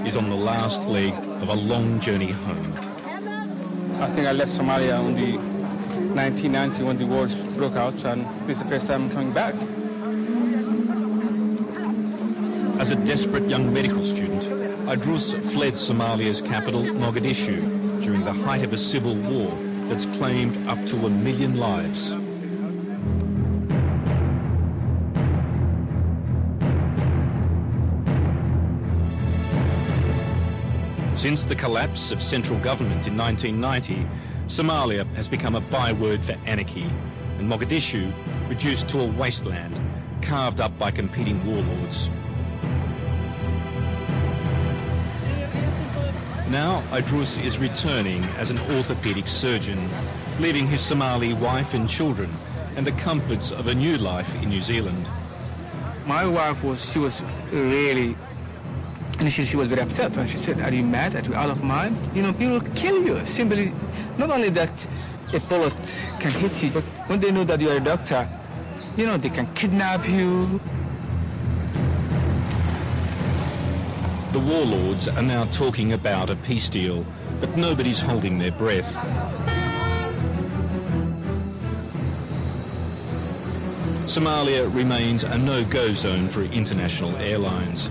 Is on the last leg of a long journey home. I think I left Somalia in the 1990 when the wars broke out, and this is the first time I'm coming back. As a desperate young medical student, Idrus fled Somalia's capital, Mogadishu, during the height of a civil war that's claimed up to 1 million lives. Since the collapse of central government in 1990, Somalia has become a byword for anarchy, and Mogadishu reduced to a wasteland, carved up by competing warlords. Now Idrus is returning as an orthopedic surgeon, leaving his Somali wife and children and the comforts of a new life in New Zealand. My wife she was really... Initially, she was very upset when she said, "Are you mad? Are you out of mind? You know, people kill you. Simply, not only that a bullet can hit you, but when they know that you are a doctor, you know, they can kidnap you." The warlords are now talking about a peace deal, but nobody's holding their breath. Somalia remains a no-go zone for international airlines.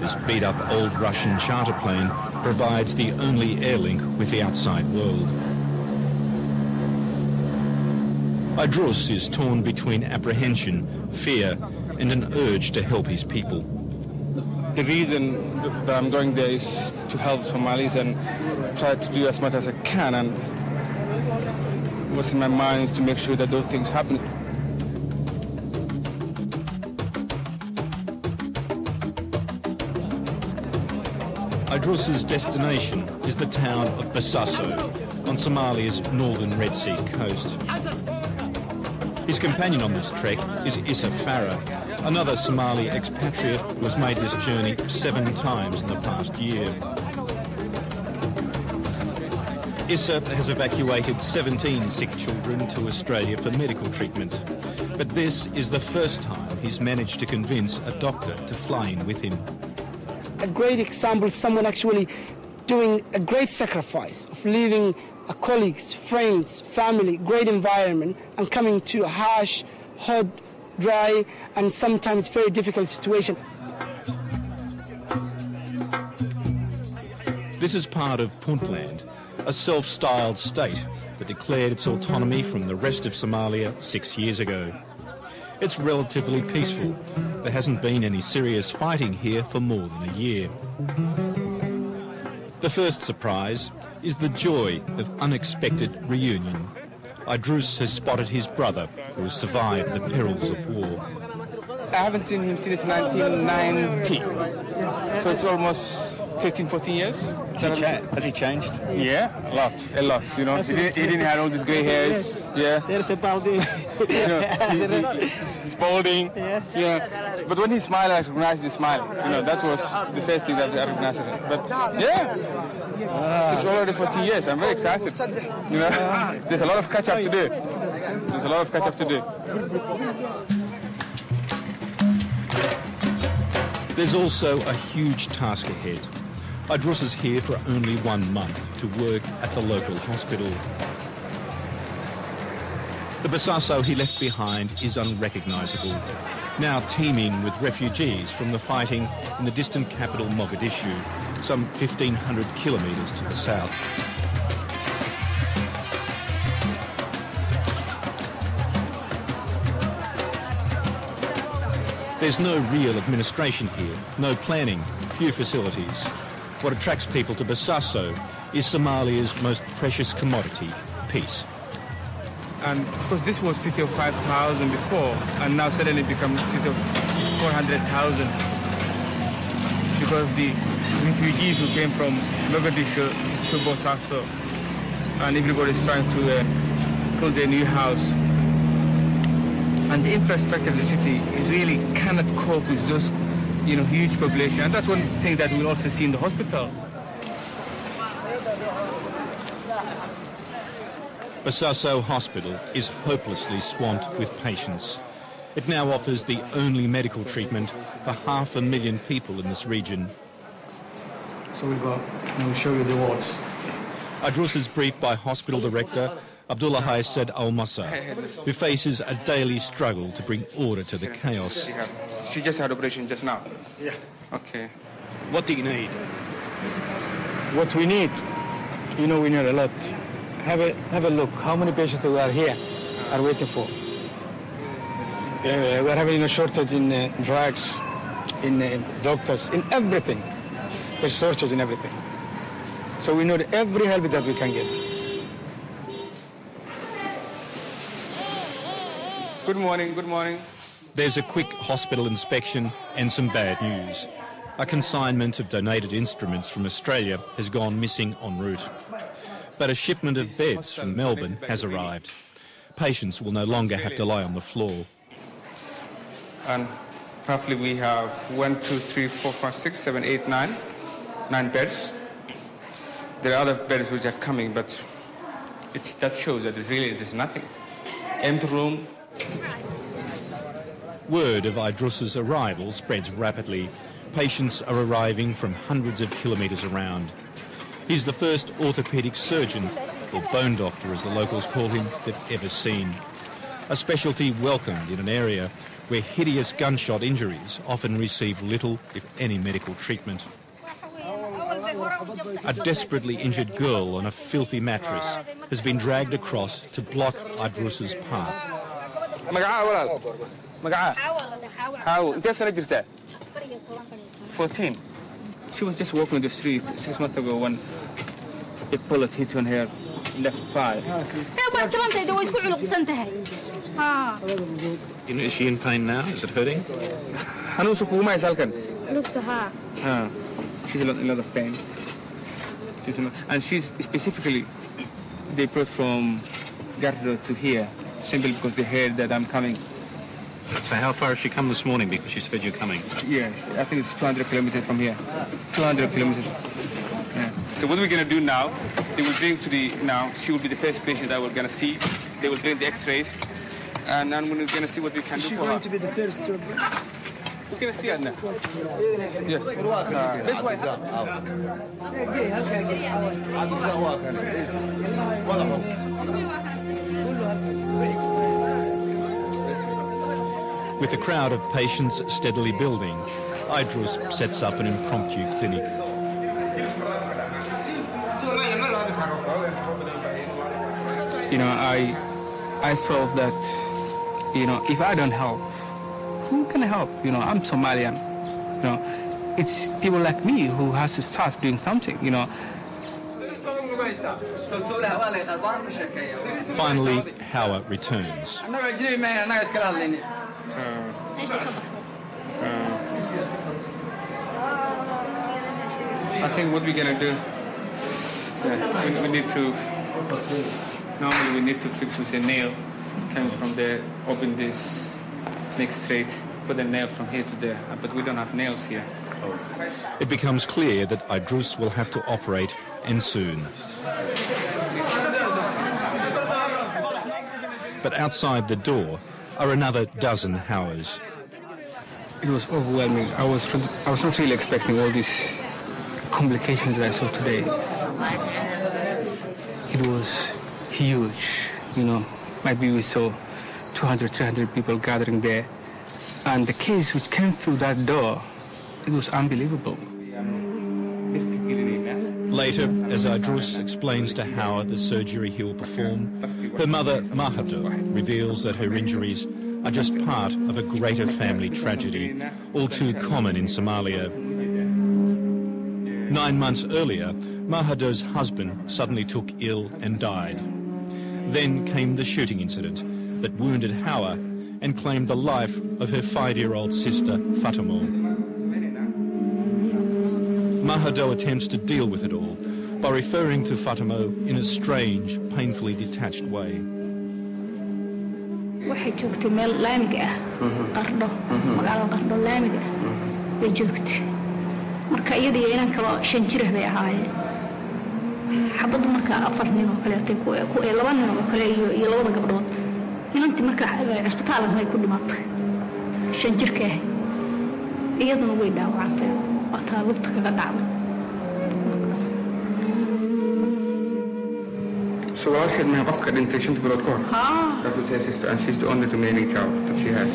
This beat-up old Russian charter plane provides the only air link with the outside world. Idrus is torn between apprehension, fear, and an urge to help his people. The reason that I'm going there is to help Somalis and try to do as much as I can, and what's in my mind is to make sure that those things happen. Idrus's destination is the town of Boosaaso on Somalia's northern Red Sea coast. His companion on this trek is Issa Farah, another Somali expatriate who has made this journey 7 times in the past year. Issa has evacuated 17 sick children to Australia for medical treatment, but this is the first time he's managed to convince a doctor to fly in with him. A great example is someone actually doing a great sacrifice of leaving colleagues, friends, family, great environment, and coming to a harsh, hot, dry, and sometimes very difficult situation. This is part of Puntland, a self-styled state that declared its autonomy from the rest of Somalia 6 years ago. It's relatively peaceful. There hasn't been any serious fighting here for more than a year. The first surprise is the joy of unexpected reunion. Idrus has spotted his brother, who has survived the perils of war. I haven't seen him since 1990, so it's almost 13, 14 years. Has he changed? Yeah, a lot. You know, he didn't have all these grey hairs. Yeah, There's a balding. you know, he's balding. Yes. Yeah, but when he smiled, I recognized his smile. You know, that was the first thing that I recognized him. But yeah, it's already 14 years. I'm very excited. You know, there's a lot of catch up to do. There's also a huge task ahead. Idrus is here for only 1 month to work at the local hospital. The Boosaaso he left behind is unrecognisable, now teeming with refugees from the fighting in the distant capital Mogadishu, some 1,500 kilometres to the south. There's no real administration here, no planning, few facilities. What attracts people to Boosaaso is Somalia's most precious commodity, peace. And because this was a city of 5,000 before, and now suddenly become a city of 400,000. Because the refugees who came from Muqdisho to Boosaaso, and everybody's trying to build a new house. And the infrastructure of the city really cannot cope with those huge population. And that's one thing that we'll also see in the hospital. Boosaaso Hospital is hopelessly swamped with patients. It now offers the only medical treatment for 500,000 people in this region. So we'll go and we'll show you the wards. Idrus is briefed by Hospital Director Abdullah Haysed Al-Massa, who faces a daily struggle to bring order to the chaos. She just had operation just now? Yeah. Okay. What do you need? What we need, we need a lot. Have a look. How many patients we are here are waiting for? We're having a shortage in drugs, in doctors, in everything. There's shortage in everything. So we need every help that we can get. Good morning, good morning. There's a quick hospital inspection and some bad news. A consignment of donated instruments from Australia has gone missing en route. But a shipment of beds from Melbourne has arrived. Patients will no longer have to lie on the floor. And roughly we have 1, 2, 3, 4, 5, 6, 7, 8, 9. 9 beds. There are other beds which are coming, but that shows that there's nothing. Empty room. Word of Idrus's arrival spreads rapidly. Patients are arriving from hundreds of kilometres around. He's the first orthopaedic surgeon, or bone doctor as the locals call him, they've ever seen. A specialty welcomed in an area where hideous gunshot injuries often receive little, if any, medical treatment. A desperately injured girl on a filthy mattress has been dragged across to block Idrus's path. 14. She was just walking the street 6 months ago when a bullet hit on her left thigh. Is she in pain now? Is it hurting? She's in a lot of pain. And she's specifically, they brought from Gardo to here, simply because they heard that I'm coming. So how far has she come this morning because she said you're coming? Yeah, I think it's 200 kilometers from here. 200 kilometers. Yeah. So what we're going to do now, they will bring she will be the first patient that we're going to see. They will bring the x-rays, and then we're going to see what we can do for her. Is she going to be the first to... We're going to see her now. Yeah. This way. With the crowd of patients steadily building, Idrus sets up an impromptu clinic. I felt that, if I don't help, who can help? I'm Somalian. It's people like me who has to start doing something, Finally, Hawa returns. I think what we're going to do, we need to, normally we need to fix with a nail, coming from there, open this, make straight, put a nail from here to there, but we don't have nails here. It becomes clear that Idrus will have to operate, and soon. But outside the door are another dozen Hawas. It was overwhelming. I was not really expecting all these complications that I saw today. It was huge, Maybe we saw 200, 300 people gathering there. And the case which came through that door, it was unbelievable. Later, as Idrus explains to Hawa the surgery he will perform, her mother, Mahado, reveals that her injuries are just part of a greater family tragedy, all too common in Somalia. 9 months earlier, Mahado's husband suddenly took ill and died. Then came the shooting incident that wounded Hawa and claimed the life of her 5-year-old sister, Fatima. Mahado attempts to deal with it all by referring to Fatima in a strange, painfully detached way. waxay joogtay meel laamiga ah qardho magaalada qardho laamiga bay joogtay marka iyadii inaan kaba 5 jir bay ahaayeen xabadu marka 4 nin oo kale ay ku 2 nin oo kale iyo labada gabdhood inantii marka cisbitaalka ay ku dhimatay 5 jirka ah iyaduna way dhaawacantay wataa lugta kaga dhacday. So I said, "My wife got into something with her." That was her sister, and she's the only remaining child that she has.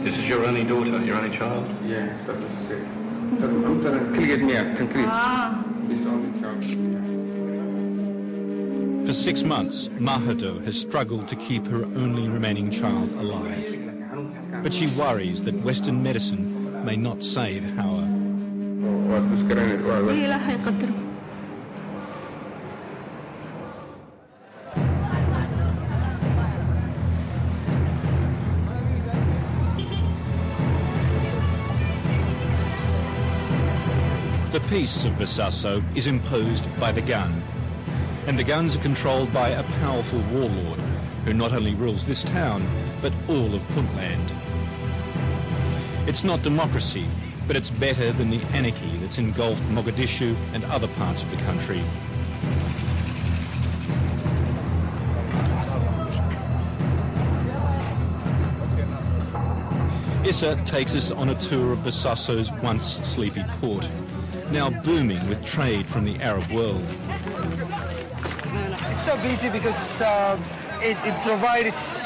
This is your only daughter, your only child? Yeah, that was she said. I'm telling you, kill me out, she's the only child. For 6 months, Mahado has struggled to keep her only remaining child alive. But she worries that Western medicine may not save Hawa. What was going on? The peace of Boosaaso is imposed by the gun, and the guns are controlled by a powerful warlord who not only rules this town, but all of Puntland. It's not democracy, but it's better than the anarchy that's engulfed Muqdisho and other parts of the country. Issa takes us on a tour of Boosaaso's once sleepy port, now booming with trade from the Arab world. It's so busy because it provides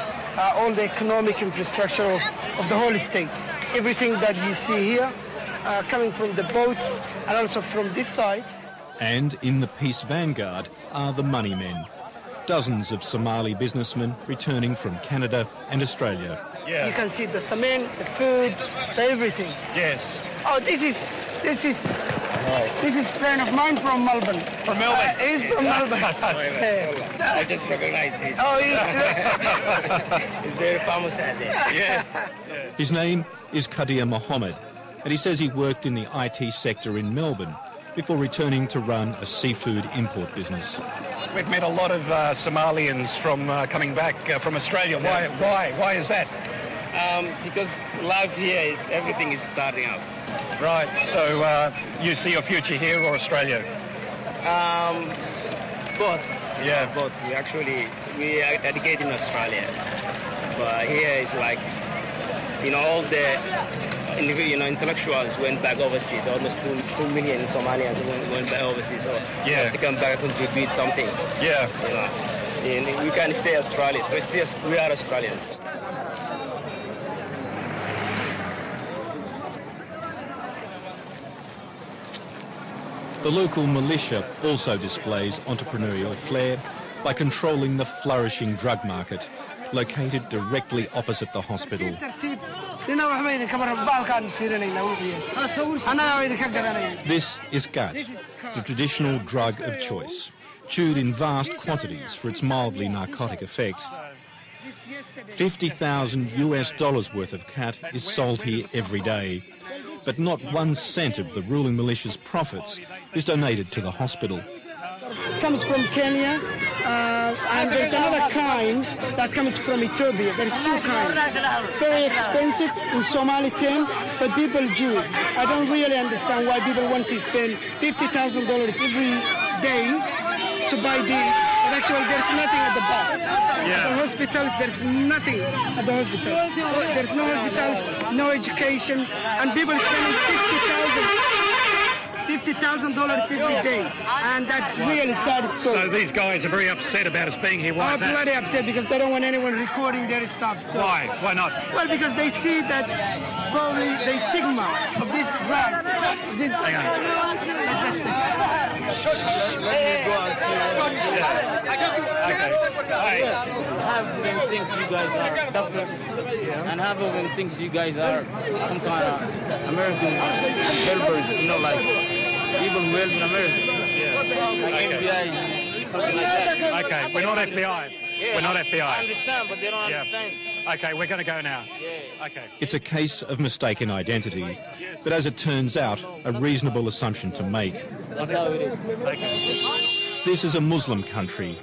all the economic infrastructure of the whole state. Everything that you see here coming from the boats and also from this side. And in the peace vanguard are the money men, dozens of Somali businessmen returning from Canada and Australia. Yeah. You can see the cement, the food, the everything. Yes. Oh, this is a friend of mine from Melbourne. From Melbourne? He's from Melbourne. I just recognize this. Oh, he's very famous at this. Yeah. His name is Kadir Mohammed, and he says he worked in the IT sector in Melbourne before returning to run a seafood import business. We've met a lot of Somalians from coming back from Australia. Why is that? Because life here is, everything is starting up. Right, so you see your future here or Australia? Both. Yeah. Both. We educate in Australia. But here is like, all the intellectuals went back overseas. Almost 2 million Somalians went back overseas. So we have to come back and contribute something. Yeah. We can't stay Australians. We are Australians. The local militia also displays entrepreneurial flair by controlling the flourishing drug market located directly opposite the hospital. This is gat, the traditional drug of choice, chewed in vast quantities for its mildly narcotic effect. $50,000 worth of cat is sold here every day, but not 1 cent of the ruling militia's profits is donated to the hospital. It comes from Kenya, and there's another kind that comes from Ethiopia. There's 2 kinds. Very expensive in Somali term, but people do it. I don't really understand why people want to spend $50,000 every day to buy this. But actually, there's nothing at the back. At the hospitals, there's nothing at the hospital. There's no hospitals, no education, and people spending $50,000 every day, and that's really sad story. So these guys are very upset about us being here. Why is that? Bloody upset because they don't want anyone recording their stuff. So. Why? Why not? Well, because they see that probably the stigma of this drug. Hang on. Half of them thinks you guys are doctors, and half of them thinks you guys are some kind of American helpers, like people who help in America. Like FBI, something like that. Okay, we're not FBI. Yeah, we're not FBI. I understand, but they don't understand. Okay, we're going to go now. Yeah. Okay. It's a case of mistaken identity, but as it turns out, a reasonable assumption to make. That's how it is. Okay. This is a Muslim country,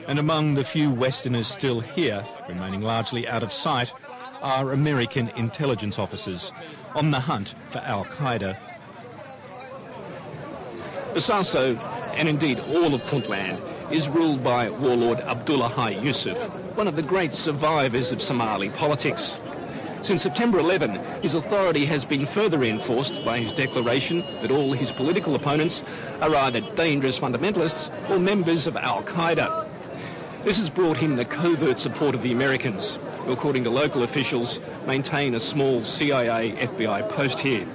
and among the few Westerners still here, remaining largely out of sight, are American intelligence officers on the hunt for Al-Qaeda. Boosaaso, and indeed all of Puntland, is ruled by warlord Abdullahi Yusuf, one of the great survivors of Somali politics. Since September 11, his authority has been further reinforced by his declaration that all his political opponents are either dangerous fundamentalists or members of Al-Qaeda. This has brought him the covert support of the Americans, who, according to local officials, maintain a small CIA-FBI post here.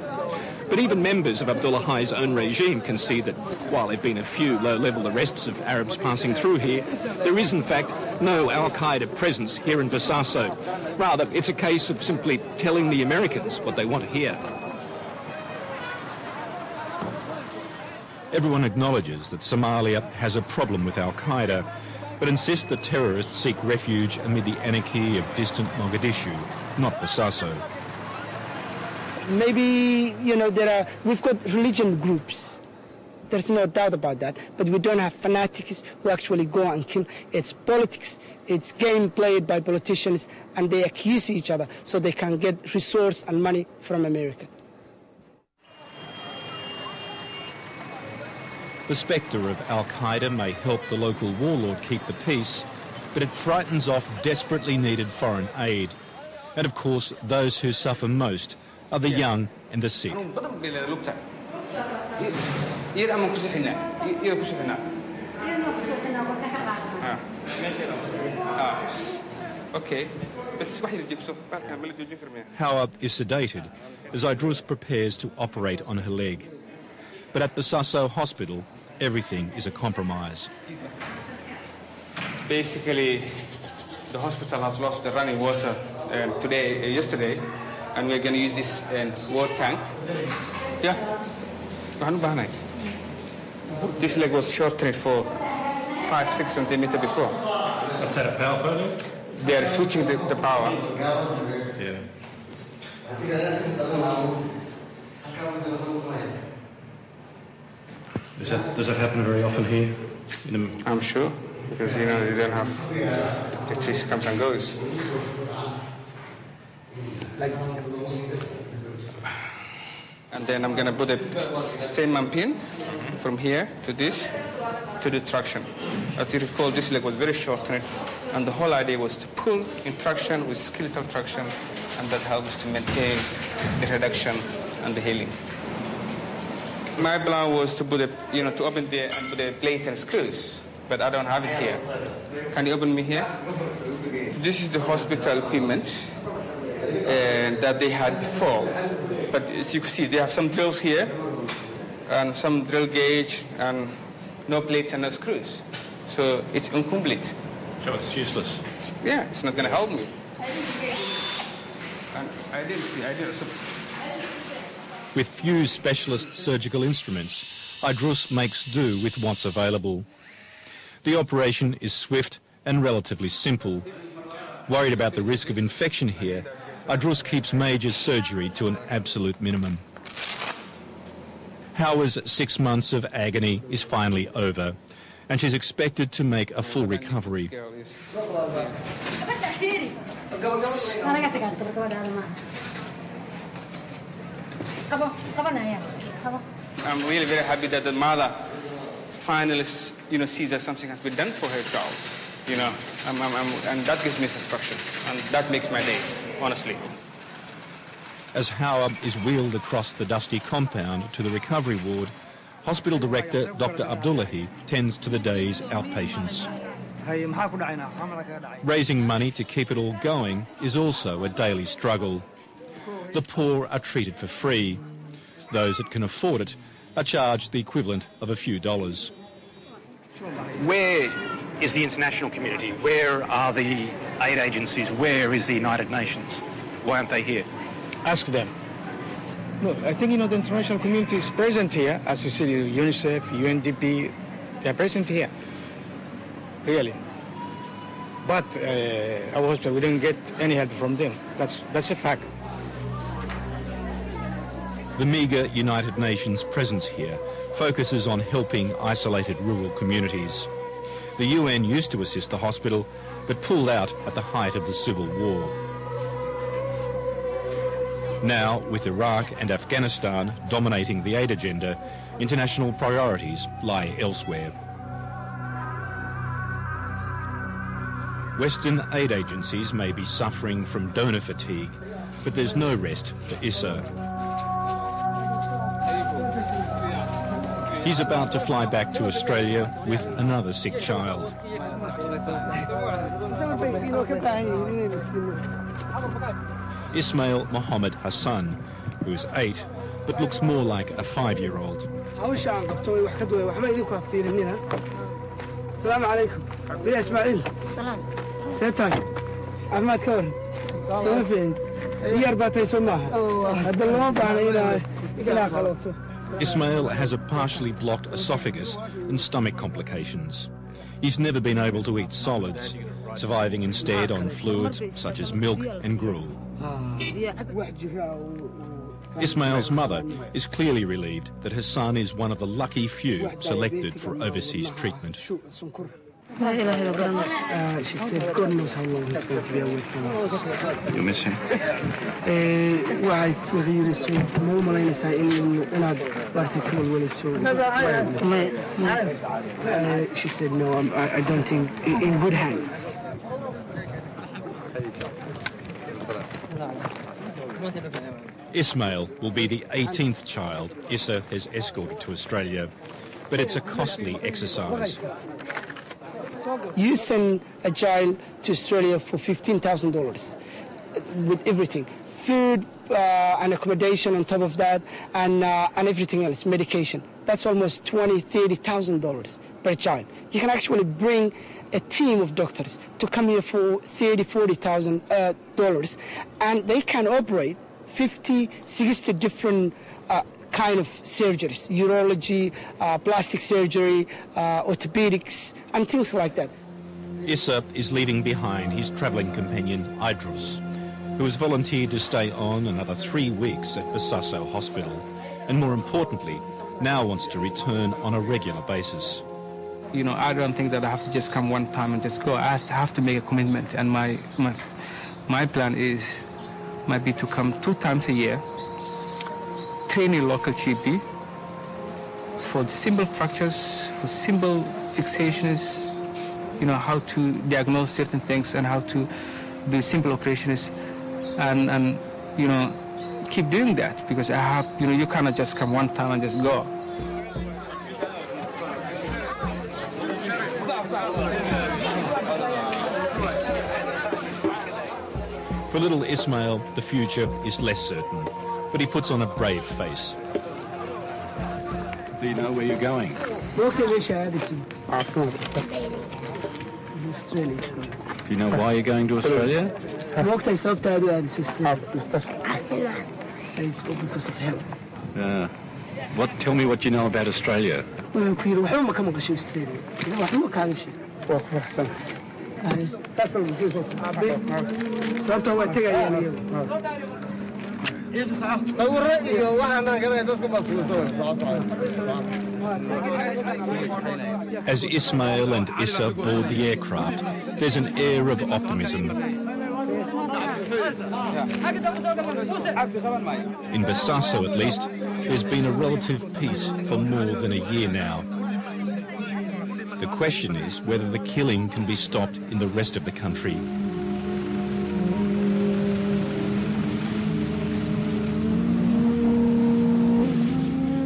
But even members of Abdullahi's own regime can see that while there have been a few low-level arrests of Arabs passing through here, there is in fact no Al-Qaeda presence here in Boosaaso. Rather, it's a case of simply telling the Americans what they want to hear. Everyone acknowledges that Somalia has a problem with Al-Qaeda, but insists that terrorists seek refuge amid the anarchy of distant Muqdisho, not Boosaaso. Maybe, we've got religion groups. There's no doubt about that. But we don't have fanatics who actually go and kill. It's politics. It's game played by politicians, and they accuse each other so they can get resource and money from America. The spectre of Al-Qaeda may help the local warlord keep the peace, but it frightens off desperately needed foreign aid. And of course, those who suffer most are the young and the sick. Howard is sedated as Idrus prepares to operate on her leg. But at Boosaaso Hospital, everything is a compromise. Basically, the hospital has lost the running water yesterday, and we're going to use this water tank. Yeah. This leg was shortened for 5-6 centimeters before. What's that, a power failure? They are switching the power. Yeah. Does that happen very often here? I'm sure, because they don't have electricity comes and goes. And then I'm going to put a stainman pin from here to this, to the traction. As you recall, this leg was very shortened, and the whole idea was to pull in traction with skeletal traction, and that helps to maintain the reduction and the healing. My plan was to put to open there and put a plate and screws, but I don't have it here. Can you open me here? This is the hospital equipment that they had before. But as you can see, they have some drills here, and some drill gauge, and no plates and no screws. So it's incomplete. So it's useless? Yeah, it's not going to help me. And I didn't. With few specialist surgical instruments, Idrus makes do with what's available. The operation is swift and relatively simple. Worried about the risk of infection here, Idrus keeps major surgery to an absolute minimum. Hawa's 6 months of agony is finally over, and she's expected to make a full recovery. I'm really very happy that the mother finally, sees that something has been done for her child. And that gives me satisfaction, and that makes my day, honestly. As Howard is wheeled across the dusty compound to the recovery ward, hospital director Dr. Abdullahi tends to the day's outpatients. Raising money to keep it all going is also a daily struggle. The poor are treated for free. Those that can afford it are charged the equivalent of a few dollars. Where is the international community? Where are the aid agencies? Where is the United Nations? Why aren't they here? Ask them. No, I think, the international community is present here. As you see, UNICEF, UNDP, they are present here. Really. But our hospital, we didn't get any help from them. That's a fact. The meagre United Nations presence here focuses on helping isolated rural communities. The UN used to assist the hospital, but pulled out at the height of the civil war. Now, with Iraq and Afghanistan dominating the aid agenda, international priorities lie elsewhere. Western aid agencies may be suffering from donor fatigue, but there's no rest for Issa. He's about to fly back to Australia with another sick child. Ismail Mohammed Hassan, who's 8, but looks more like a 5-year-old. السلام عليكم. يا إسماعيل. سلام. سيتاي. أحمد كون. سوفين. ديار باتي سماها. هذا اللون بعنا إلى خلوته. Ismail has a partially blocked esophagus and stomach complications. He's never been able to eat solids, surviving instead on fluids such as milk and gruel. Ismail's mother is clearly relieved that her son is one of the lucky few selected for overseas treatment. She said, God knows how long he's going to be away from us. You miss him? She said, no, I don't think, in good hands. Ismail will be the 18th child Issa has escorted to Australia, but it's a costly exercise. You send a child to Australia for $15,000 with everything, food and accommodation on top of that, and everything else, medication. That's almost $20,000-$30,000 per child. You can actually bring a team of doctors to come here for $30,000-$40,000, and they can operate 50, 60 different kind of surgeries, urology, plastic surgery, orthopedics, and things like that. Issa is leaving behind his travelling companion, Idris, who has volunteered to stay on another 3 weeks at Boosaaso Hospital, and more importantly, now wants to return on a regular basis. You know, I don't think that I have to just come one time and just go. I have to make a commitment, and my plan might be to come 2 times a year, train a local GP for simple fractures, for simple fixations, you know, how to diagnose certain things and how to do simple operations, and you know, keep doing that, because I have, you know, you cannot just come one time and just go. For little Ismail, the future is less certain, but he puts on a brave face. Do you know where you're going? Australia. Do you know why you're going to Australia? Because of him. Tell me what you know about Australia. As Ismail and Issa board the aircraft, there's an air of optimism. In Boosaaso, at least, there's been a relative peace for more than a year now. The question is whether the killing can be stopped in the rest of the country.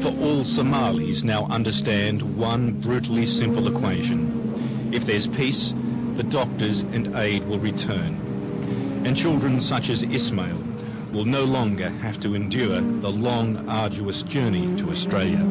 For all Somalis now understand one brutally simple equation. If there's peace, the doctors and aid will return. And children such as Ismail will no longer have to endure the long, arduous journey to Australia.